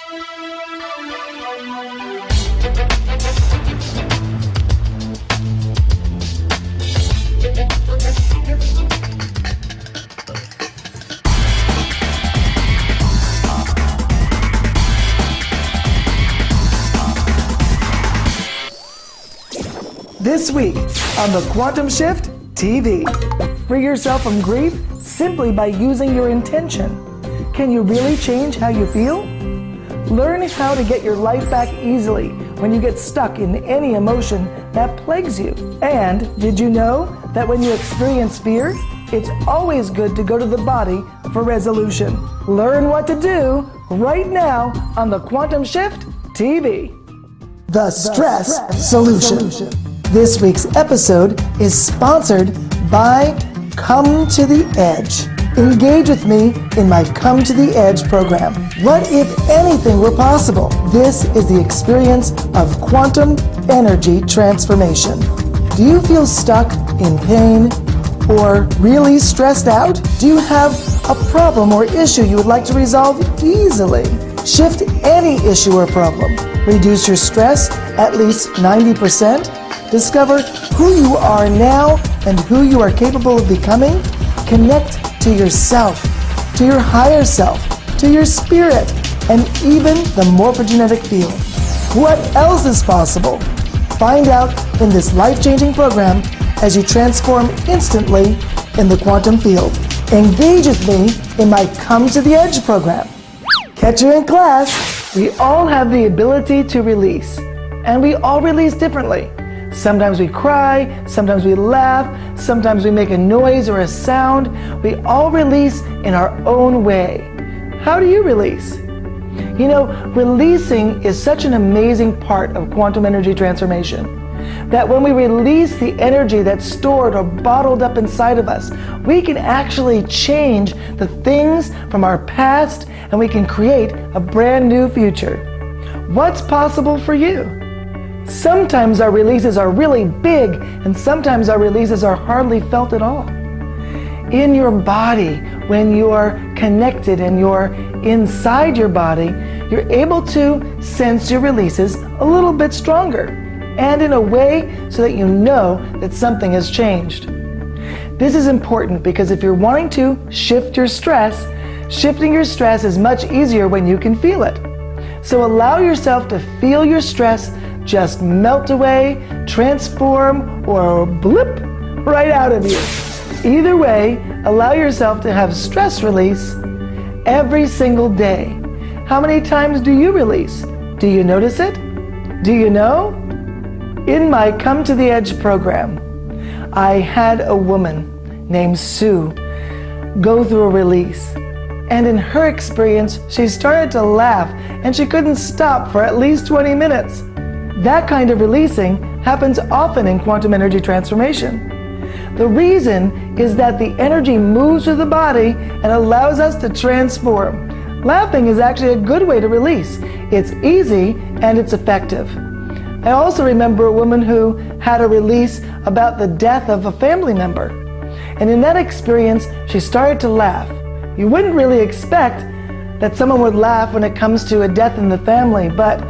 This week on the Quantum Shift TV, free yourself from grief simply by using your intention. Can you really change how you feel? Learn how to get your life back easily when you get stuck in any emotion that plagues you. And did you know that when you experience fear, it's always good to go to the body for resolution? Learn what to do right now on the Quantum Shift TV. The Stress Solution. This week's episode is sponsored by Come to the Edge. Engage with me in my Come to the Edge program. What if anything were possible? This is the experience of quantum energy transformation. Do you feel stuck in pain or really stressed out? Do you have a problem or issue you would like to resolve easily? Shift any issue or problem. Reduce your stress at least 90%. Discover who you are now and who you are capable of becoming. Connect to yourself, to your higher self, to your spirit, and even the morphogenetic field. What else is possible? Find out in this life-changing program as you transform instantly in the quantum field. Engage with me in my Come to the Edge program. Catch you in class. We all have the ability to release, and we all release differently. Sometimes we cry, sometimes we laugh, sometimes we make a noise or a sound. We all release in our own way. How do you release? You know, releasing is such an amazing part of quantum energy transformation that when we release the energy that's stored or bottled up inside of us, we can actually change the things from our past and we can create a brand new future. What's possible for you? Sometimes our releases are really big, and sometimes our releases are hardly felt at all. In your body, when you're connected and you're inside your body, you're able to sense your releases a little bit stronger, and in a way so that you know that something has changed. This is important because if you're wanting to shift your stress, shifting your stress is much easier when you can feel it. So allow yourself to feel your stress just melt away, transform, or blip right out of you. Either way, allow yourself to have stress release every single day. How many times do you release? Do you notice it? Do you know? In my Come to the Edge program, I had a woman named Sue go through a release. And in her experience, she started to laugh and she couldn't stop for at least 20 minutes. That kind of releasing happens often in quantum energy transformation. The reason is that the energy moves through the body and allows us to transform. Laughing is actually a good way to release. It's easy and it's effective. I also remember a woman who had a release about the death of a family member. And in that experience, she started to laugh. You wouldn't really expect that someone would laugh when it comes to a death in the family, but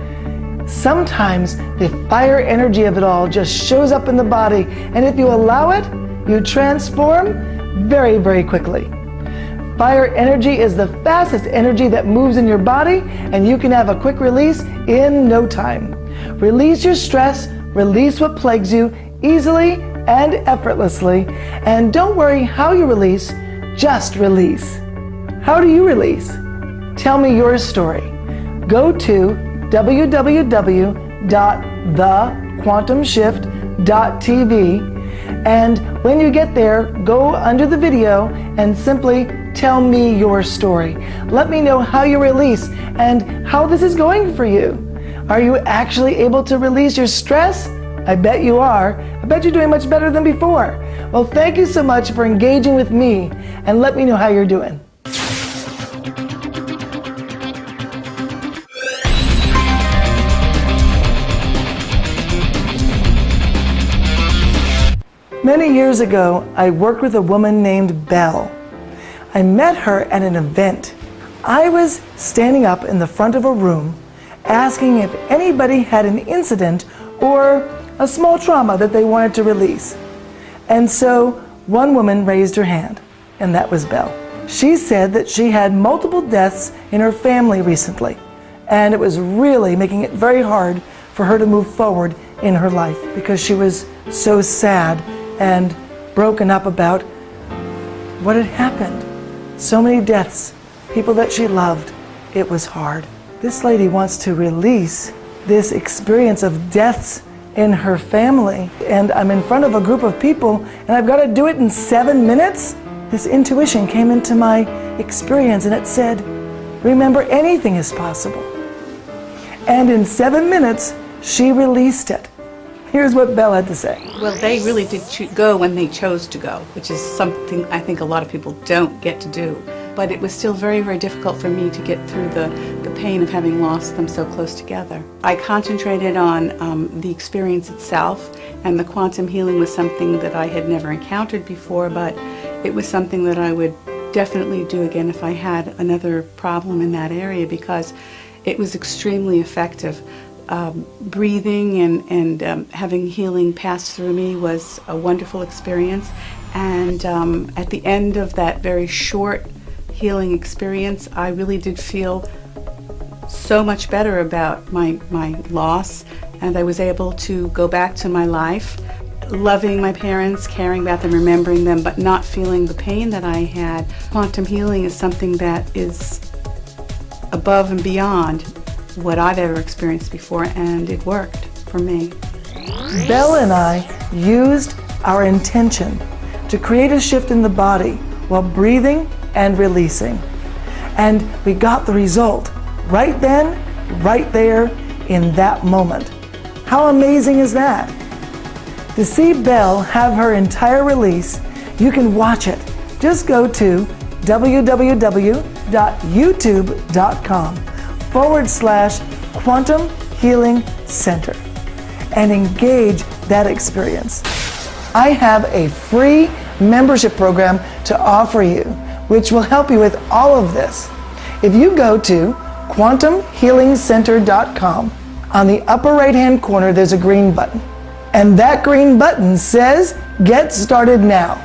sometimes the fire energy of it all just shows up in the body, and if you allow it, you transform very, very quickly. Fire energy is the fastest energy that moves in your body, and you can have a quick release in no time. Release your stress, release what plagues you easily and effortlessly, and don't worry how you release, just release. How do you release? Tell me your story. Go to www.thequantumshift.tv, and when you get there, go under the video and simply tell me your story. Let me know how you release and how this is going for you. Are you actually able to release your stress? I bet you are. I bet you're doing much better than before. Well, thank you so much for engaging with me, and let me know how you're doing. Many years ago, I worked with a woman named Belle. I met her at an event. I was standing up in the front of a room asking if anybody had an incident or a small trauma that they wanted to release. And so one woman raised her hand, and that was Belle. She said that she had multiple deaths in her family recently, and it was really making it very hard for her to move forward in her life because she was so sad and broken up about what had happened. So many deaths, people that she loved. It was hard. This lady wants to release this experience of deaths in her family, and I'm in front of a group of people and I've got to do it in 7 minutes? This intuition came into my experience and it said, remember, anything is possible. And in 7 minutes, she released it. Here's what Belle had to say. Well, they really did go when they chose to go, which is something I think a lot of people don't get to do. But it was still very, very difficult for me to get through the pain of having lost them so close together. I concentrated on the experience itself, and the quantum healing was something that I had never encountered before, but it was something that I would definitely do again if I had another problem in that area, because it was extremely effective. Breathing and having healing pass through me was a wonderful experience, and at the end of that very short healing experience, I really did feel so much better about my loss, and I was able to go back to my life, loving my parents, caring about them, remembering them, but not feeling the pain that I had. Quantum healing is something that is above and beyond what I've ever experienced before, and it worked for me. Belle and I used our intention to create a shift in the body while breathing and releasing. And we got the result right then, right there, in that moment. How amazing is that? To see Belle have her entire release, you can watch it. Just go to www.youtube.com/Quantum Healing Center and engage that experience. I have a free membership program to offer you, which will help you with all of this. If you go to quantumhealingcenter.com, on the upper right-hand corner there's a green button, and that green button says Get Started Now.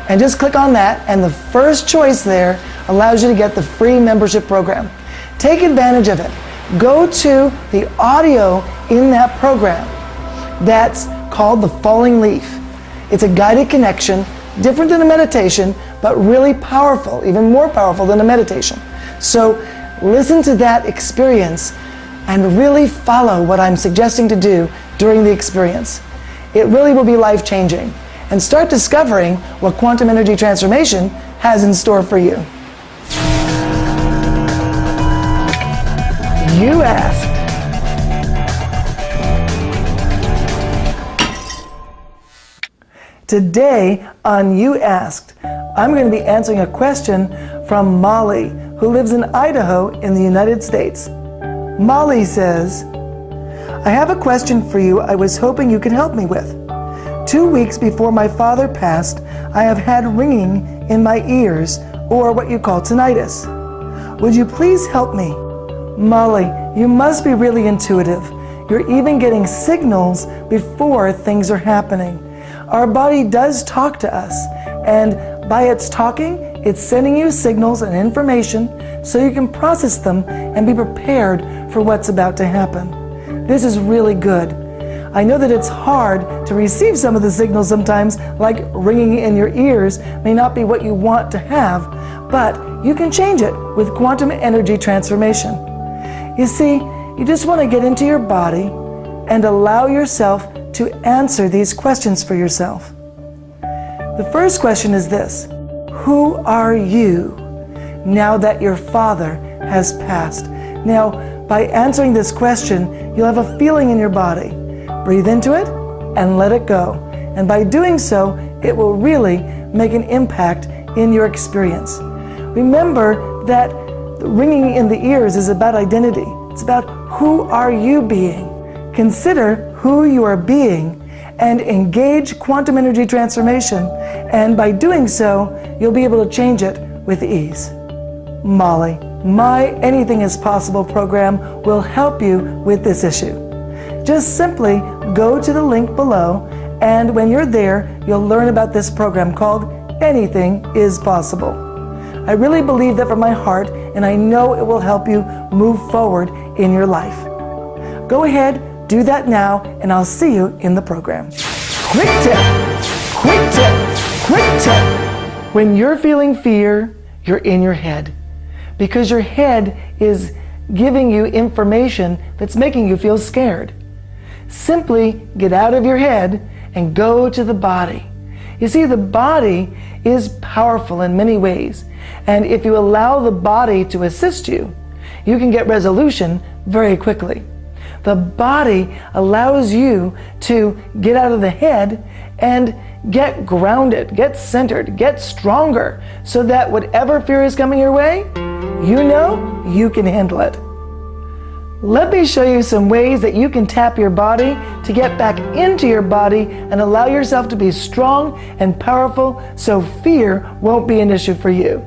And just click on that, and the first choice there allows you to get the free membership program. Take advantage of it. Go to the audio in that program that's called The Falling Leaf. It's a guided connection, different than a meditation, but really powerful, even more powerful than a meditation. So listen to that experience and really follow what I'm suggesting to do during the experience. It really will be life-changing. And start discovering what quantum energy transformation has in store for you. You asked. Today on You Asked, I'm going to be answering a question from Molly, who lives in Idaho in the United States. Molly says, I have a question for you I was hoping you could help me with. 2 weeks before my father passed, I have had ringing in my ears, or what you call tinnitus. Would you please help me? Molly, you must be really intuitive. You're even getting signals before things are happening. Our body does talk to us, and by its talking, it's sending you signals and information so you can process them and be prepared for what's about to happen. This is really good. I know that it's hard to receive some of the signals sometimes, like ringing in your ears may not be what you want to have, but you can change it with quantum energy transformation. You see, you just want to get into your body and allow yourself to answer these questions for yourself. The first question is this: who are you now that your father has passed? Now, by answering this question, you'll have a feeling in your body. Breathe into it and let it go. And by doing so, it will really make an impact in your experience. Remember that the ringing in the ears is about identity. It's about who are you being. Consider who you are being and engage quantum energy transformation. And by doing so, you'll be able to change it with ease. Molly. My Anything is Possible program will help you with this issue. Just simply go to the link below, and when you're there, you'll learn about this program called Anything is Possible. I really believe that from my heart, and I know it will help you move forward in your life. Go ahead, do that now, and I'll see you in the program. Quick tip! Quick tip! Quick tip! When you're feeling fear, you're in your head, because your head is giving you information that's making you feel scared. Simply get out of your head and go to the body. You see, the body is powerful in many ways, and if you allow the body to assist you, you can get resolution very quickly. The body allows you to get out of the head and get grounded, get centered, get stronger, so that whatever fear is coming your way, you know you can handle it. Let me show you some ways that you can tap your body to get back into your body and allow yourself to be strong and powerful so fear won't be an issue for you.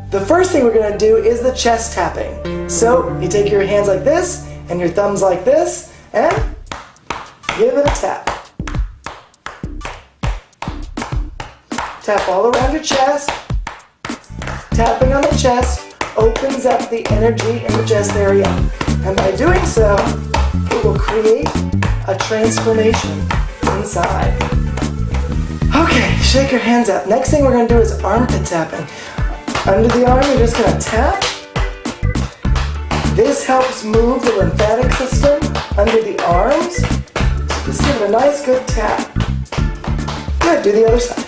The first thing we're going to do is the chest tapping. So you take your hands like this and your thumbs like this and give it a tap. Tap all around your chest. Tapping on the chest opens up the energy in the chest area. And by doing so, it will create a transformation inside. Okay, shake your hands up. Next thing we're going to do is armpit tapping. Under the arm, you're just going to tap. This helps move the lymphatic system under the arms. So just give it a nice good tap. Good, do the other side.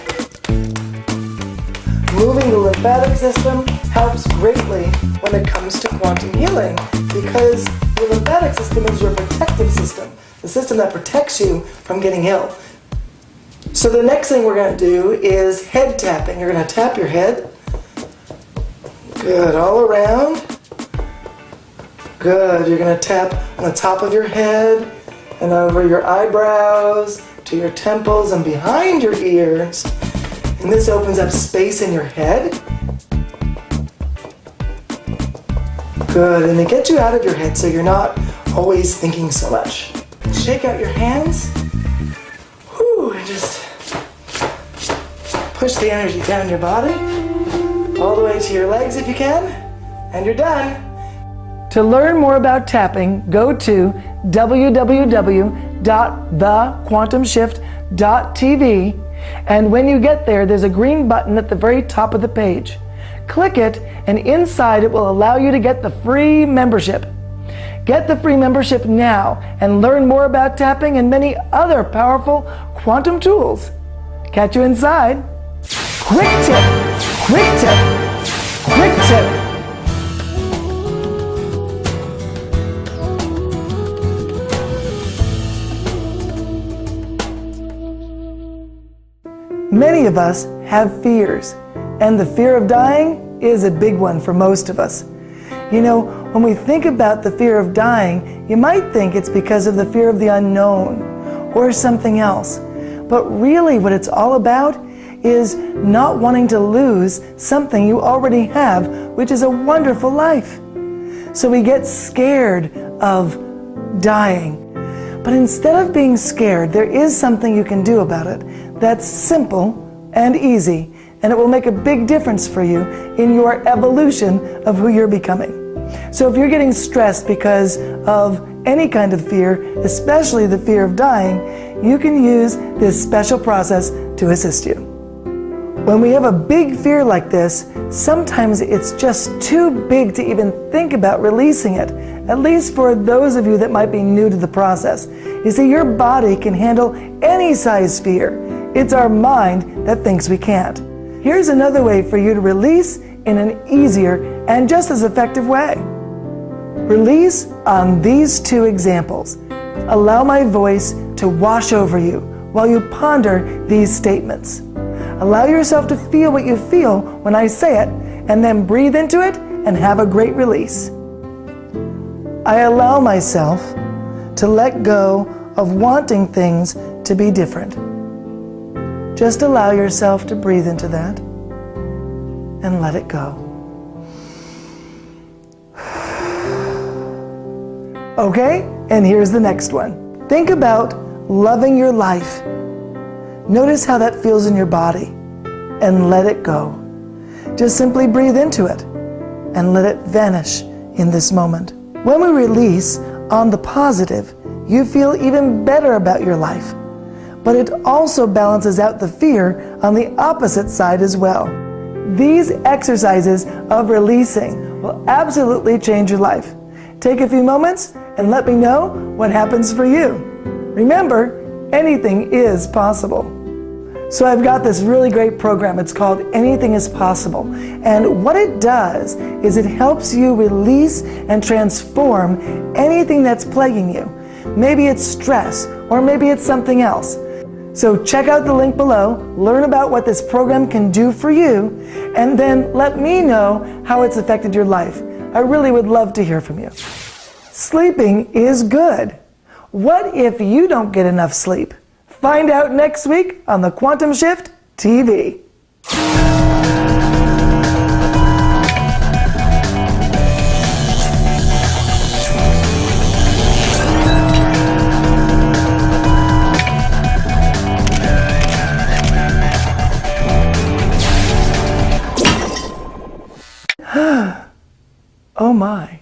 Moving the lymphatic system helps greatly when it comes to quantum healing, because the lymphatic system is your protective system, the system that protects you from getting ill. So the next thing we're going to do is head tapping. You're going to tap your head. Good, all around. Good, you're going to tap on the top of your head and over your eyebrows to your temples and behind your ears. And this opens up space in your head. Good, and it gets you out of your head so you're not always thinking so much. Shake out your hands. Whew, and just push the energy down your body, all the way to your legs if you can, and you're done. To learn more about tapping, go to www.thequantumshift.tv, and when you get there, there's a green button at the very top of the page. Click it, and inside it will allow you to get the free membership. Get the free membership now and learn more about tapping and many other powerful quantum tools. Catch you inside. Quick tip! Quick tip! Quick tip! Many of us have fears, and the fear of dying is a big one for most of us. You know, when we think about the fear of dying, you might think it's because of the fear of the unknown or something else. But really what it's all about is not wanting to lose something you already have, which is a wonderful life. So we get scared of dying. But instead of being scared, there is something you can do about it that's simple and easy, and it will make a big difference for you in your evolution of who you're becoming. So if you're getting stressed because of any kind of fear, especially the fear of dying, you can use this special process to assist you. When we have a big fear like this, sometimes it's just too big to even think about releasing it, at least for those of you that might be new to the process. You see, your body can handle any size fear. It's our mind that thinks we can't. Here's another way for you to release in an easier and just as effective way. Release on these two examples. Allow my voice to wash over you while you ponder these statements. Allow yourself to feel what you feel when I say it, and then breathe into it and have a great release. I allow myself to let go of wanting things to be different. Just allow yourself to breathe into that and let it go. Okay, and here's the next one. Think about loving your life. Notice how that feels in your body and let it go. Just simply breathe into it and let it vanish in this moment. When we release on the positive, you feel even better about your life. But it also balances out the fear on the opposite side as well. These exercises of releasing will absolutely change your life. Take a few moments and let me know what happens for you. Remember, anything is possible. So I've got this really great program. It's called Anything is Possible. And what it does is it helps you release and transform anything that's plaguing you. Maybe it's stress, or maybe it's something else. So check out the link below, learn about what this program can do for you, and then let me know how it's affected your life. I really would love to hear from you. Sleeping is good. What if you don't get enough sleep? Find out next week on the Quantum Shift TV. Oh my.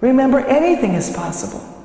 Remember, anything is possible.